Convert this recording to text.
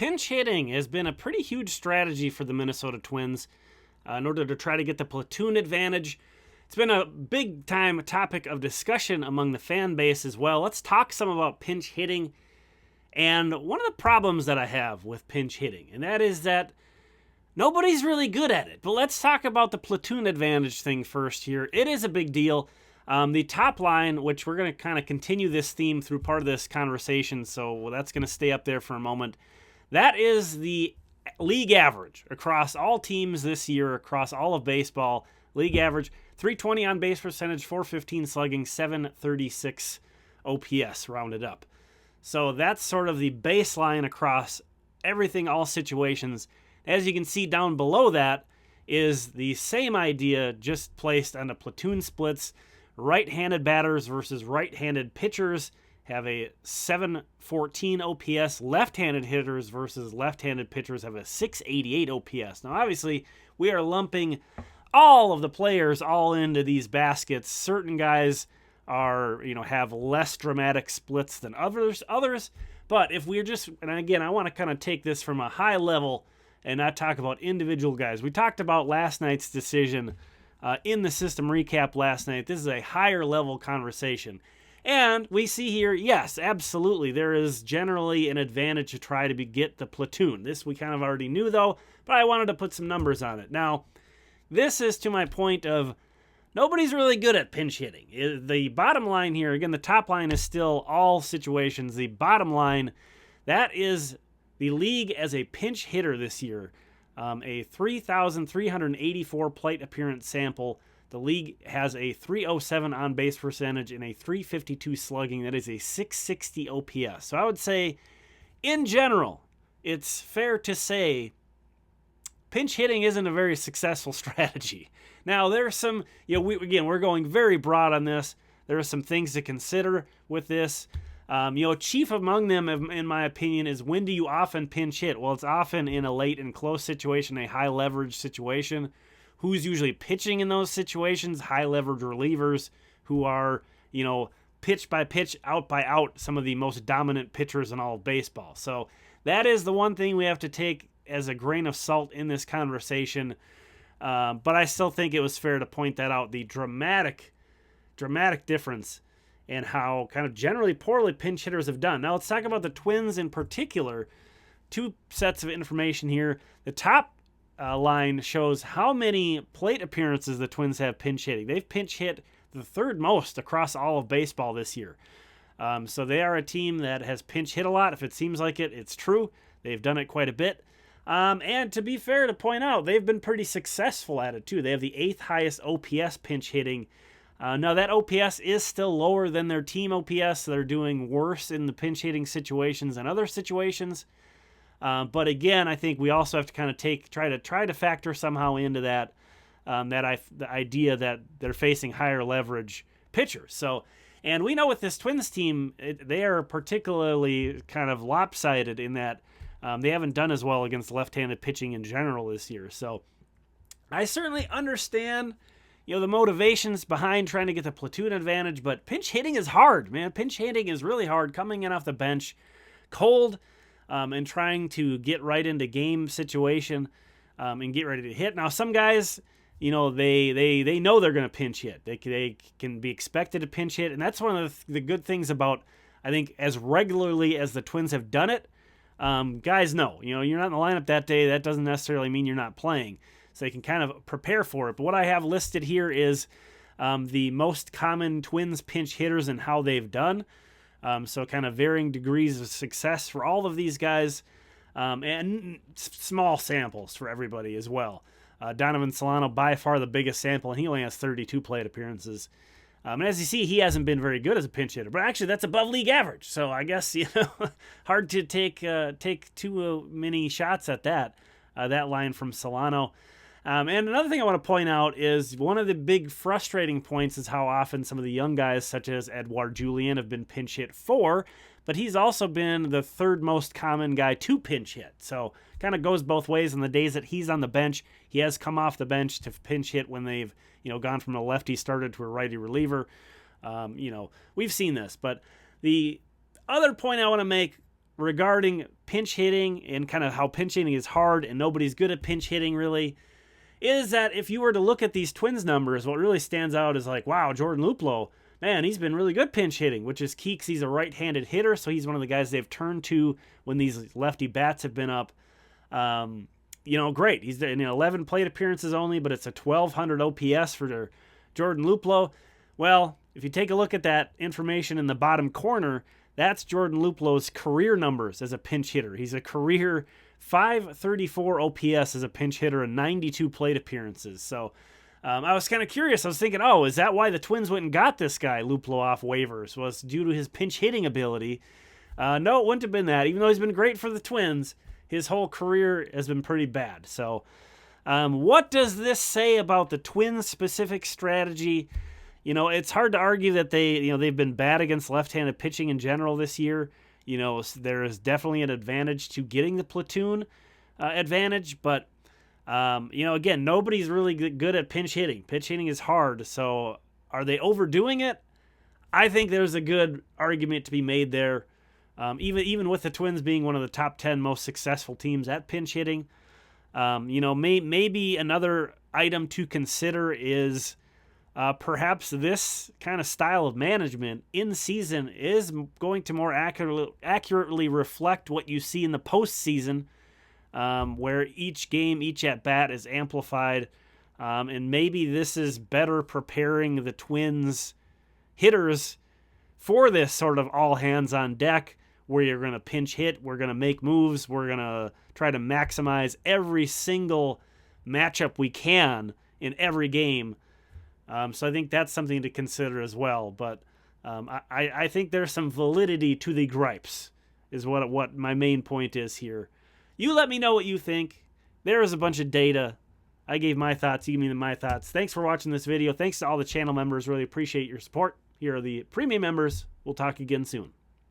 pinch hitting has been a pretty huge strategy for the Minnesota Twins in order to try to get the platoon advantage. It's been a big time topic of discussion among the fan base as well. Let's talk some about pinch hitting and one of the problems that I have with pinch hitting, and that is that nobody's really good at it. But let's talk about the platoon advantage thing first here. It is a big deal. The top line, which we're going to kind of continue this theme through part of this conversation, so that's going to stay up there for a moment. That is the league average across all teams this year, across all of baseball. League average, 320 on base percentage, 415 slugging, 736 OPS rounded up. So that's sort of the baseline across everything, all situations. As you can see down below that is the same idea, just placed on the platoon splits. Right-handed batters versus right-handed pitchers have a 714 OPS. Left-handed hitters versus left-handed pitchers have a 688 OPS. Now, obviously, we are lumping all of the players all into these baskets. Certain guys are, have less dramatic splits than others. But if we're just, and again, I want to kind of take this from a high level and not talk about individual guys. We talked about last night's decision in the system recap last night. This is a higher level conversation. And we see here, yes, absolutely, there is generally an advantage to try to get the platoon. This we kind of already knew, though, but I wanted to put some numbers on it. Now, this is to my point of nobody's really good at pinch hitting. The bottom line here, again, the top line is still all situations. The bottom line, that is the league as a pinch hitter this year. A 3,384 plate appearance sample. The league has a 307 on base percentage and a 352 slugging. That is a 660 OPS. So I would say, in general, it's fair to say pinch hitting isn't a very successful strategy. Now, there's some, we're going very broad on this. There are some things to consider with this. Chief among them, in my opinion, is when do you often pinch hit? Well, it's often in a late and close situation, a high leverage situation. Who's usually pitching in those situations? High leverage relievers who are, pitch by pitch, out by out, some of the most dominant pitchers in all of baseball. So that is the one thing we have to take as a grain of salt in this conversation. But I still think it was fair to point that out, the dramatic difference and how kind of generally poorly pinch hitters have done. Now let's talk about the Twins in particular. Two sets of information here. The top line shows how many plate appearances the Twins have pinch hitting. They've pinch hit the third most across all of baseball this year. So they are a team that has pinch hit a lot. If it seems like it, it's true. They've done it quite a bit. And to be fair to point out, they've been pretty successful at it too. They have the 8th highest OPS pinch hitting. Now, that OPS is still lower than their team OPS. They're doing worse in the pinch hitting situations than other situations. But again, I think we also have to kind of try to factor somehow into that the idea that they're facing higher leverage pitchers. So, and we know with this Twins team, they are particularly kind of lopsided in that they haven't done as well against left-handed pitching in general this year. So, I certainly understand the motivations behind trying to get the platoon advantage, but pinch hitting is hard, man. Pinch hitting is really hard, coming in off the bench, cold, and trying to get right into game situation and get ready to hit. Now, some guys, they know they're going to pinch hit. They can be expected to pinch hit, and that's one of the good things about, I think, as regularly as the Twins have done it, guys know. You're not in the lineup that day. That doesn't necessarily mean you're not playing. So they can kind of prepare for it. But what I have listed here is the most common Twins pinch hitters and how they've done. So kind of varying degrees of success for all of these guys. And small samples for everybody as well. Donovan Solano, by far the biggest sample, and he only has 32 plate appearances. And as you see, he hasn't been very good as a pinch hitter. But actually, that's above league average. So I guess, hard to take too many shots at that line from Solano. And another thing I want to point out is one of the big frustrating points is how often some of the young guys, such as Edouard Julien, have been pinch hit for, but he's also been the third most common guy to pinch hit. So kind of goes both ways. In the days that he's on the bench, he has come off the bench to pinch hit when they've gone from a lefty starter to a righty reliever. We've seen this. But the other point I want to make regarding pinch hitting and kind of how pinch hitting is hard and nobody's good at pinch hitting really is that if you were to look at these Twins numbers, what really stands out is like, wow, Jordan Luplow, man, he's been really good pinch hitting, which is key because he's a right-handed hitter, so he's one of the guys they've turned to when these lefty bats have been up. Great. He's in 11 plate appearances only, but it's a 1,200 OPS for Jordan Luplow. Well, if you take a look at that information in the bottom corner, that's Jordan Luplow's career numbers as a pinch hitter. He's a career 534 OPS as a pinch hitter and 92 plate appearances. So I was kind of curious. I was thinking, is that why the Twins went and got this guy, Luplow, off waivers? Was due to his pinch hitting ability? No, it wouldn't have been that. Even though he's been great for the Twins, his whole career has been pretty bad. So what does this say about the Twins' specific strategy? It's hard to argue that they've been bad against left-handed pitching in general this year. There is definitely an advantage to getting the platoon advantage, but again, nobody's really good at pinch hitting. Pinch hitting is hard, so are they overdoing it? I think there's a good argument to be made there. Even with the Twins being one of the top 10 most successful teams at pinch hitting, maybe another item to consider is perhaps this kind of style of management in season is going to more accurately reflect what you see in the postseason, where each game, each at-bat is amplified. And maybe this is better preparing the Twins hitters for this sort of all hands on deck, where you're going to pinch hit, we're going to make moves, we're going to try to maximize every single matchup we can in every game. So I think that's something to consider as well. But I think there's some validity to the gripes, is what my main point is here. You let me know what you think. There is a bunch of data. I gave my thoughts. You give me my thoughts. Thanks for watching this video. Thanks to all the channel members. Really appreciate your support. Here are the premium members. We'll talk again soon.